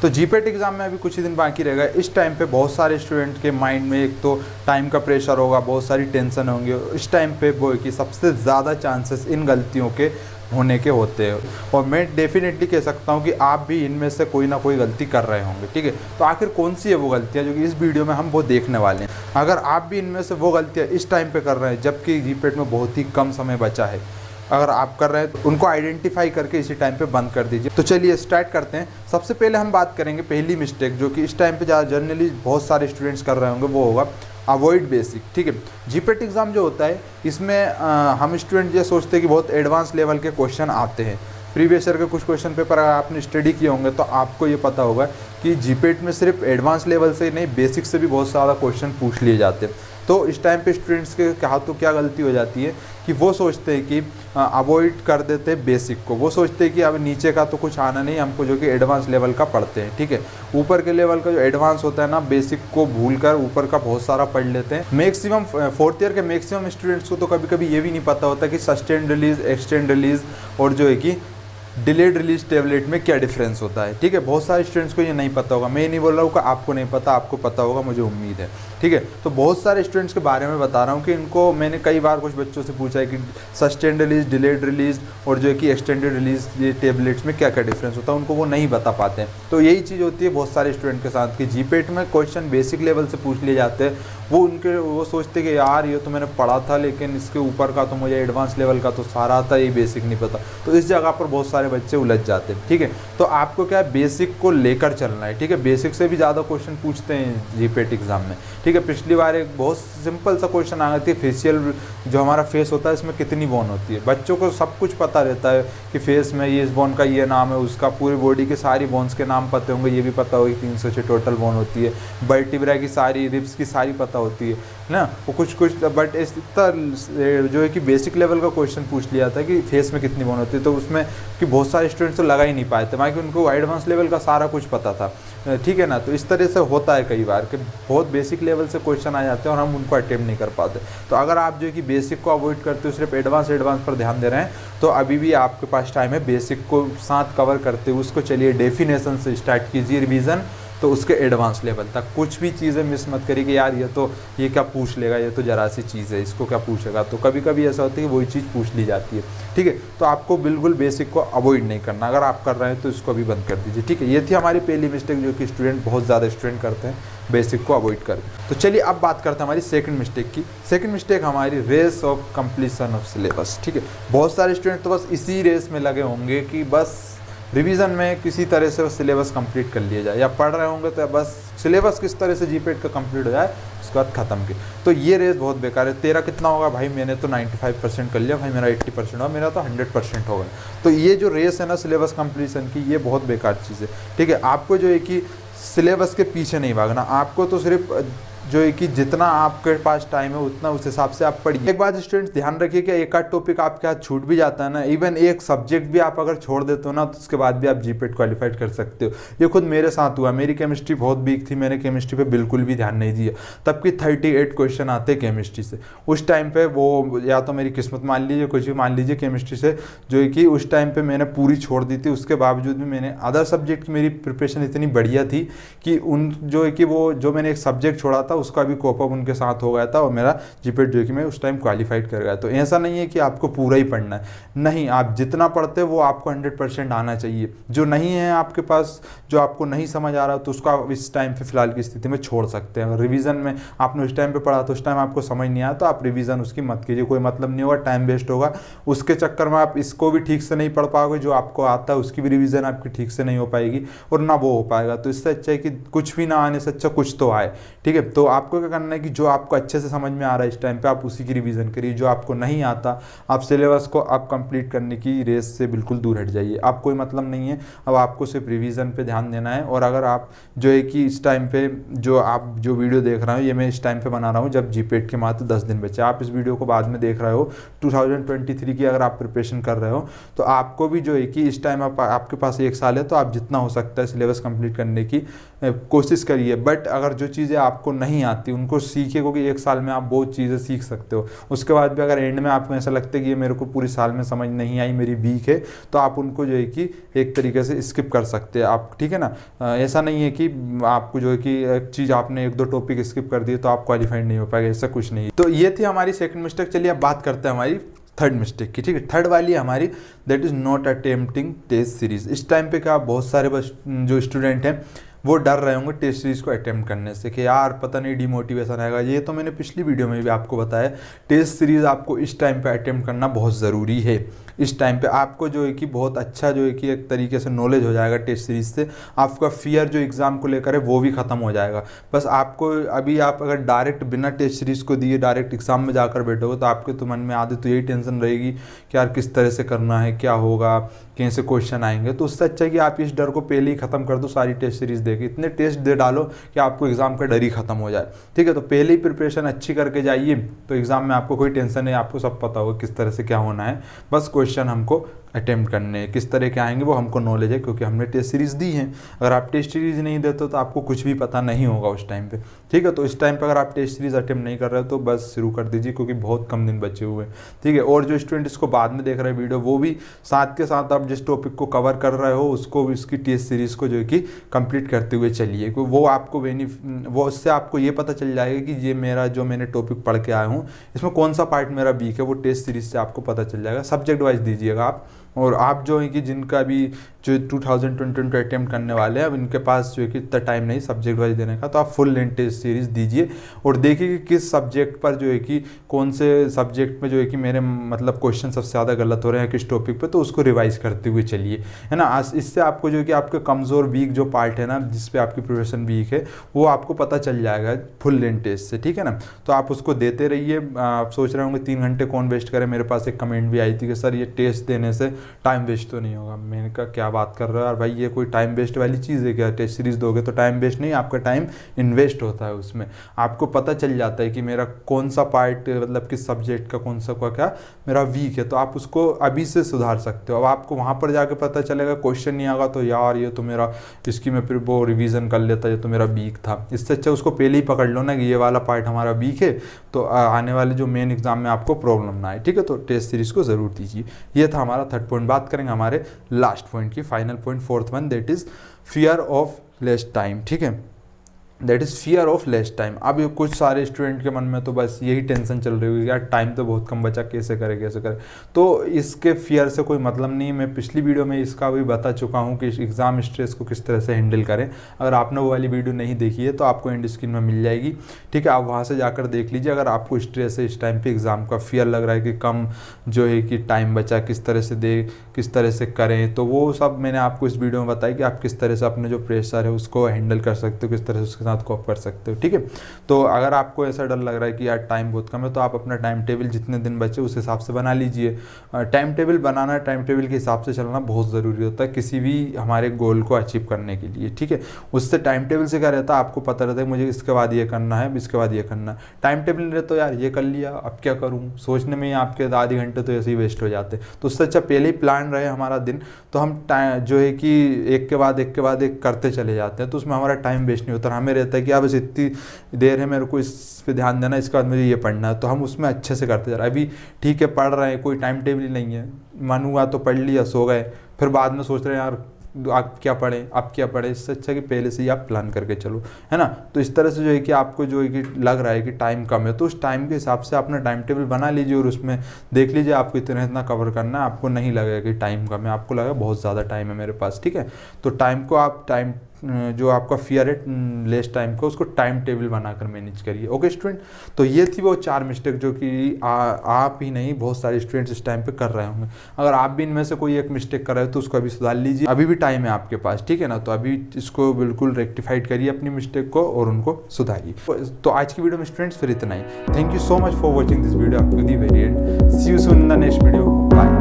तो GPAT exam में अभी कुछ ही दिन बाकी रहेगा। इस टाइम पे बहुत सारे स्टूडेंट के माइंड में एक तो टाइम का प्रेशर होगा, बहुत सारी टेंशन होंगी। इस टाइम पे वो कि सबसे ज़्यादा चांसेस इन गलतियों के होने के होते हैं, और मैं डेफिनेटली कह सकता हूं कि आप भी इनमें से कोई ना कोई गलती कर रहे होंगे। ठीक है, तो आखिर कौन सी है वो गलतियां जो कि इस वीडियो में हम वो देखने वाले हैं। अगर आप भी इनमें से वो गलतियां इस टाइम पे कर रहे हैं जबकि जीपेट में बहुत ही कम समय बचा है, अगर आप कर रहे हैं तो उनको आइडेंटिफाई करके इसी टाइम पे बंद कर दीजिए। तो चलिए स्टार्ट करते हैं। सबसे पहले हम बात करेंगे पहली मिस्टेक जो कि इस टाइम पे ज़्यादा जनरली बहुत सारे स्टूडेंट्स कर रहे होंगे, वो होगा अवॉइड बेसिक। ठीक है, जीपेट एग्ज़ाम जो होता है इसमें हम स्टूडेंट ये सोचते हैं कि बहुत एडवांस लेवल के क्वेश्चन आते हैं। प्रीवियस ईयर के कुछ क्वेश्चन पेपर अगर आपने स्टडी किए होंगे तो आपको ये पता होगा कि जीपेट में सिर्फ एडवांस लेवल से ही नहीं, बेसिक से भी बहुत सारा क्वेश्चन पूछ लिए जाते हैं। तो इस टाइम पे स्टूडेंट्स के हाथों क्या गलती हो जाती है कि वो सोचते हैं कि अवॉइड कर देते हैं बेसिक को। वो सोचते हैं कि अब नीचे का तो कुछ आना नहीं हमको, जो कि एडवांस लेवल का पढ़ते हैं। ठीक है, ऊपर के लेवल का जो एडवांस होता है ना, बेसिक को भूल कर ऊपर का बहुत सारा पढ़ लेते हैं। मैक्सिमम फोर्थ ईयर के मैक्सिमम स्टूडेंट्स को तो कभी कभी ये भी नहीं पता होता कि सस्टेंड रिलीज, एक्सटेंड रिलीज और जो है कि डिलेड रिलीज टेबलेट में क्या डिफरेंस होता है। ठीक है, बहुत सारे स्टूडेंट्स को ये नहीं पता होगा। मैं नहीं बोल रहा हूँ कि आपको नहीं पता, आपको पता होगा, मुझे उम्मीद है। ठीक है, तो बहुत सारे स्टूडेंट्स के बारे में बता रहा हूँ कि इनको मैंने कई बार कुछ बच्चों से पूछा है कि सस्टेंड रिलीज, डिलेड रिलीज और जो है कि एक्सटेंडेड रिलीज ये टेबलेट्स में क्या क्या डिफरेंस होता है, उनको वो नहीं बता पाते हैं। तो यही चीज़ होती है बहुत सारे स्टूडेंट के साथ कि जीपेट में क्वेश्चन बेसिक लेवल से पूछ लिए जाते हैं। वो सोचते कि यार ये तो मैंने पढ़ा था, लेकिन इसके ऊपर का तो मुझे एडवांस लेवल का तो सारा आता, ये बेसिक नहीं पता। तो इस जगह पर बहुत सारे बच्चे उलझ जाते हैं। ठीक है, तो आपको क्या है, बेसिक को लेकर चलना है। ठीक है, बेसिक से भी ज़्यादा क्वेश्चन पूछते हैं जीपेट एग्जाम में। ठीक है, पिछली बार एक बहुत सिंपल सा क्वेश्चन आ गया था, फेशियल जो हमारा फेस होता है इसमें कितनी बोन होती है। बच्चों को सब कुछ पता रहता है कि फेस में ये इस बोन का ये नाम है, उसका पूरी बॉडी के सारी बोन्स के नाम पता होंगे, ये भी पता होगी 306 टोटल बोन होती है, वर्टिब्रा की सारी, रिब्स की सारी पता होती है ना, वो कुछ बट इस तरह जो है कि बेसिक लेवल का क्वेश्चन पूछ लिया था कि फेस में कितनी बोन होती है। तो उसमें कि बहुत सारे स्टूडेंट्स तो लगा ही नहीं पाए थे, बाकी उनको एडवांस लेवल का सारा कुछ पता था। ठीक है ना, तो इस तरह से होता है कई बार कि बहुत बेसिक लेवल से क्वेश्चन आ जाते हैं और हम उनको अटेम्प्ट नहीं कर पाते। तो अगर आप जो है कि बेसिक को अवॉइड करते हो, सिर्फ एडवांस पर ध्यान दे रहे हैं, तो अभी भी आपके पास टाइम है। बेसिक को साथ कवर करते हुए उसको चलिए डेफिनेशन से स्टार्ट कीजिए रिवीजन, तो उसके एडवांस लेवल तक कुछ भी चीज़ें मिस मत करिए कि यार ये क्या पूछ लेगा, ये तो जरा सी चीज़ है, इसको क्या पूछेगा। तो कभी कभी ऐसा होता है कि वही चीज़ पूछ ली जाती है। ठीक है, तो आपको बिल्कुल बेसिक को अवॉइड नहीं करना। अगर आप कर रहे हैं तो इसको भी बंद कर दीजिए। ठीक है, ये थी हमारी पहली मिस्टेक जो कि स्टूडेंट, बहुत ज़्यादा स्टूडेंट करते हैं, बेसिक को अवॉइड कर। तो चलिए अब बात करते हैं हमारी सेकंड मिस्टेक की। सेकंड मिस्टेक हमारी race of completion of syllabus. ठीक है, बहुत सारे स्टूडेंट तो बस इसी रेस में लगे होंगे कि बस रिवीजन में किसी तरह से सिलेबस कंप्लीट कर लिया जाए, या पढ़ रहे होंगे तो बस सिलेबस किस तरह से जीपेट का कंप्लीट हो जाए, उसके बाद ख़त्म की। तो ये रेस बहुत बेकार है। तेरा कितना होगा भाई, मैंने तो 95% कर लिया, भाई मेरा 80% होगा, मेरा तो 100% होगा। तो ये जो रेस है ना सिलेबस कंप्लीशन की, ये बहुत बेकार चीज़ है। ठीक है, आपको जो है कि सिलेबस के पीछे नहीं भागना, आपको तो सिर्फ जो है कि जितना आपके पास टाइम है उतना उस हिसाब से आप पढ़िए। एक बात स्टूडेंट्स ध्यान रखिए कि एक आध टॉपिक आपके हाथ छूट भी जाता है ना, इवन एक सब्जेक्ट भी आप अगर छोड़ देते हो ना, तो उसके बाद भी आप जीपेट क्वालिफाइड कर सकते हो। ये खुद मेरे साथ हुआ। मेरी केमिस्ट्री बहुत वीक थी, मैंने केमिस्ट्री पे बिल्कुल भी ध्यान नहीं दिया, तब कि 38 क्वेश्चन आते केमिस्ट्री से। उस टाइम पे वो या तो मेरी किस्मत मान लीजिए, कुछ भी मान लीजिए, केमिस्ट्री से जो है कि उस टाइम पे मैंने पूरी छोड़ दी थी। उसके बावजूद भी मैंने अदर सब्जेक्ट की मेरी प्रिपरेशन इतनी बढ़िया थी कि उन जो है कि वो जो मैंने एक सब्जेक्ट छोड़ा था उसका भी कोप अप उनके साथ हो गया था, और मेरा जीपेट जो कि मैं उस टाइम क्वालिफाइड कर गया। तो ऐसा नहीं है कि आपको पूरा ही पढ़ना है, नहीं, आप जितना पढ़ते हो वो आपको 100% आना चाहिए। जो नहीं है आपके पास, जो आपको नहीं समझ आ रहा तो उसको आप इस टाइम पे फिलहाल की स्थिति में छोड़ सकते हैं। रिवीजन में आपने उस टाइम पे पढ़ा तो उस टाइम आपको समझ नहीं आया तो आप रिवीजन उसकी मत कीजिए, कोई मतलब नहीं होगा, टाइम वेस्ट होगा। उसके चक्कर में आप इसको भी ठीक से नहीं पढ़ पाओगे, जो आपको आता है उसकी भी रिवीजन आपकी ठीक से नहीं हो पाएगी और ना वो हो पाएगा। तो इससे अच्छा है कि कुछ भी ना आने से अच्छा कुछ तो आए। ठीक है, तो आपको क्या करना है कि जो आपको अच्छे से समझ में आ रहा है इस टाइम पे आप उसी की रिवीजन करिए। जो आपको नहीं आता, आप सिलेबस को आप कंप्लीट करने की रेस से बिल्कुल दूर हट जाइए। आप कोई मतलब नहीं है, अब आपको सिर्फ रिवीजन पे ध्यान देना है। और अगर आप जो है कि इस टाइम पे जो वीडियो देख रहे हो, ये मैं इस टाइम पे बना रहा हूँ जब जीपेट के मात्र 10 दिन बचे। आप इस वीडियो को बाद में देख रहे हो 2023 की अगर आप प्रिपरेशन कर रहे हो, तो आपको भी जो है कि इस टाइम आपके पास 1 साल है, तो आप जितना हो सकता है सिलेबस कंप्लीट करने की कोशिश करिए। बट अगर जो चीज़ें आपको नहीं नहीं आती उनको सीखे, क्योंकि 1 साल में आप बहुत चीज़ें सीख सकते हो। उसके बाद भी अगर एंड में आपको ऐसा लगता है कि ये मेरे को पूरी साल में समझ नहीं आई, मेरी वीक है, तो आप उनको जो है कि एक तरीके से स्किप कर सकते हैं आप, ठीक है ना। ऐसा नहीं है कि आपको जो है कि एक चीज़ आपने 1-2 टॉपिक स्किप कर दिए तो आप क्वालिफाइड नहीं हो पाएगा, ऐसा कुछ नहीं। तो ये थी हमारी सेकंड मिस्टेक। चलिए अब बात करते हैं हमारी थर्ड मिस्टेक की, ठीक है। थर्ड वाली हमारी that is not attempting test series. इस टाइम पे क्या बहुत सारे जो स्टूडेंट हैं वो डर रहे होंगे टेस्ट सीरीज़ को अटेम्प्ट करने से कि यार पता नहीं डिमोटिवेशन आएगा। ये तो मैंने पिछली वीडियो में भी आपको बताया, टेस्ट सीरीज़ आपको इस टाइम पे अटेम्प्ट करना बहुत ज़रूरी है। इस टाइम पे आपको जो है कि बहुत अच्छा जो है कि एक तरीके से नॉलेज हो जाएगा टेस्ट सीरीज़ से। आपका फियर जो एग्ज़ाम को लेकर है वो भी ख़त्म हो जाएगा। बस आपको अभी आप अगर डायरेक्ट बिना टेस्ट सीरीज़ को दिए डायरेक्ट एग्ज़ाम में जाकर बैठोगे तो आपके तो मन में आधे तो यही टेंशन रहेगी कि यार किस तरह से करना है, क्या होगा, कैसे क्वेश्चन आएंगे। तो उससे अच्छा है कि आप इस डर को पहले ही ख़त्म कर दो, सारी टेस्ट सीरीज़ देके इतने टेस्ट दे डालो कि आपको एग्ज़ाम का डर ही ख़त्म हो जाए, ठीक है। तो पहले ही प्रिपरेशन अच्छी करके जाइए तो एग्ज़ाम में आपको कोई टेंशन नहीं, आपको सब पता होगा किस तरह से क्या होना है। बस क्वेश्चन हमको अटेम्प्ट करने किस तरह के आएंगे वो हमको नॉलेज है, क्योंकि हमने टेस्ट सीरीज़ दी है। अगर आप टेस्ट सीरीज़ नहीं देते तो आपको कुछ भी पता नहीं होगा उस टाइम पे, ठीक है। तो इस टाइम पे अगर आप टेस्ट सीरीज़ अटेम्प्ट नहीं कर रहे हो तो बस शुरू कर दीजिए, क्योंकि बहुत कम दिन बचे हुए हैं, ठीक है। और जो स्टूडेंट इसको बाद में देख रहे हैं वीडियो, वो भी साथ के साथ आप जिस टॉपिक को कवर कर रहे हो उसको इसकी टेस्ट सीरीज़ को जो है कि कंप्लीट करते हुए चलिए, क्योंकि वो आपको वो उससे आपको ये पता चल जाएगा कि ये मेरा जो मैंने टॉपिक पढ़ के आया हूँ इसमें कौन सा पार्ट मेरा वीक है, वो टेस्ट सीरीज़ से आपको पता चल जाएगा। सब्जेक्ट वाइज दीजिएगा आप। और आप जो है कि जिनका भी जो 2022 अटेम्प्ट करने वाले हैं अब इनके पास जो है कि इतना टाइम नहीं सब्जेक्ट वाइज देने का, तो आप फुल लेंथ टेस्ट सीरीज़ दीजिए और देखिए कि किस सब्जेक्ट पर जो है कि कौन से सब्जेक्ट में जो है कि मेरे मतलब क्वेश्चन सबसे ज़्यादा गलत हो रहे हैं किस टॉपिक पे, तो उसको रिवाइज करते हुए चलिए, है ना। इससे आपको जो है कि आपके कमज़ोर वीक जो पार्ट है ना जिस पे आपकी प्रिपरेशन वीक है वो आपको पता चल जाएगा फुल लेंथ टेस्ट से, ठीक है ना। तो आप उसको देते रहिए। आप सोच रहे होंगे 3 घंटे कौन वेस्ट करे। मेरे पास एक कमेंट भी आई थी कि सर ये टेस्ट देने से टाइम वेस्ट तो नहीं होगा। मैंने कहा क्या बात कर रहे हो यार भाई, ये कोई टाइम वेस्ट वाली चीज़ है क्या? टेस्ट सीरीज़ दोगे तो टाइम वेस्ट नहीं, आपका टाइम इन्वेस्ट होता है उसमें। आपको पता चल जाता है कि मेरा कौन सा पार्ट मतलब किस सब्जेक्ट का कौन सा क्या मेरा वीक है, तो आप उसको अभी से सुधार सकते हो। अब आपको वहाँ पर जाके पता चलेगा क्वेश्चन नहीं आएगा तो यार ये तो मेरा इसकी मैं फिर वो रिवीजन कर लेता, ये तो मेरा वीक था। इससे अच्छा उसको पहले ही पकड़ लो ना कि ये वाला पार्ट हमारा वीक है, तो आने वाले जो मेन एग्जाम में आपको प्रॉब्लम ना आए, ठीक है। तो टेस्ट सीरीज़ को ज़रूर दीजिए। ये था हमारा थर्ड पॉइंट। बात करेंगे हमारे लास्ट पॉइंट की, final point, fourth one, that is fear of less time, ठीक है। That is fear of less time. अब ये कुछ सारे स्टूडेंट के मन में तो बस यही टेंशन चल रही होगी यार टाइम तो बहुत कम बचा, कैसे करे कैसे करे। तो इसके फियर से कोई मतलब नहीं है। मैं पिछली वीडियो में इसका भी बता चुका हूँ कि एग्ज़ाम स्ट्रेस को किस तरह से हैंडल करें। अगर आपने वो वाली वीडियो नहीं देखी है तो आपको एंड स्क्रीन में मिल जाएगी, ठीक है। आप वहाँ से जाकर देख लीजिए। अगर आपको स्ट्रेस है इस टाइम पर एग्ज़ाम का, फियर लग रहा है कि कम जो है कि टाइम बचा, किस तरह से दे, किस तरह से करें, तो वो सब मैंने आपको इस वीडियो में बताया कि आप किस तरह से अपने जो प्रेशर है उसको हैंडल कर सकते हो, किस तरह से उसके साथ कोप कर सकते हो, ठीक है। तो अगर आपको ऐसा डर लग रहा है कि यार टाइम बहुत कम है तो आप अपना टाइम टेबल जितने दिन बचे उस हिसाब से बना लीजिए। टाइम टेबल बनाना, टाइम टेबल के हिसाब से चलना बहुत ज़रूरी होता है किसी भी हमारे गोल को अचीव करने के लिए, ठीक है। उससे टाइम टेबल से क्या रहता है, आपको पता रहता है मुझे इसके बाद ये करना है, इसके बाद ये करना है। टाइम टेबल नहीं रहता तो यार ये कर लिया अब क्या करूँ, सोचने में ही आपके आधे घंटे तो ऐसे ही वेस्ट हो जाते। तो उससे अच्छा पहले ही प्लान रहे हमारा दिन, तो हम जो है कि एक के बाद एक करते चले जाते हैं, तो उसमें हमारा टाइम वेस्ट नहीं होता। हमें रहता है कि अब बस इतनी देर है, मेरे को इस पे ध्यान देना, इसके बाद मुझे ये पढ़ना है, तो हम उसमें अच्छे से करते जा रहे हैं। अभी ठीक है पढ़ रहे हैं, कोई टाइम टेबल ही नहीं है, मन हुआ तो पढ़ लिया, सो गए, फिर बाद में सोच रहे हैं यार आप क्या पढ़ें, आप क्या पढ़ें। इससे अच्छा कि पहले से ही आप प्लान करके चलो, है ना। तो इस तरह से जो है कि आपको जो है कि लग रहा है कि टाइम कम है तो उस टाइम के हिसाब से अपना टाइम टेबल बना लीजिए और उसमें देख लीजिए आपको इतना कवर करना है। आपको नहीं लगेगा कि टाइम कम है, आपको लगेगा बहुत ज़्यादा टाइम है मेरे पास, ठीक है। तो टाइम को आप जो आपका फियर है लेस टाइम को, उसको टाइम टेबल बनाकर मैनेज करिए, ओके स्टूडेंट। तो ये थी वो 4 मिस्टेक जो कि आप ही नहीं बहुत सारे स्टूडेंट्स इस टाइम पे कर रहे होंगे। अगर आप भी इनमें से कोई एक मिस्टेक कर रहे हो तो उसको अभी सुधार लीजिए, अभी भी टाइम है आपके पास, ठीक है ना। तो अभी इसको बिल्कुल रेक्टिफाइड करिए अपनी मिस्टेक को और उनको सुधारिए। तो आज की वीडियो में स्टूडेंट्स फिर इतना ही। Thank you so much for watching this video up to the very end. See you soon in the next video, bye.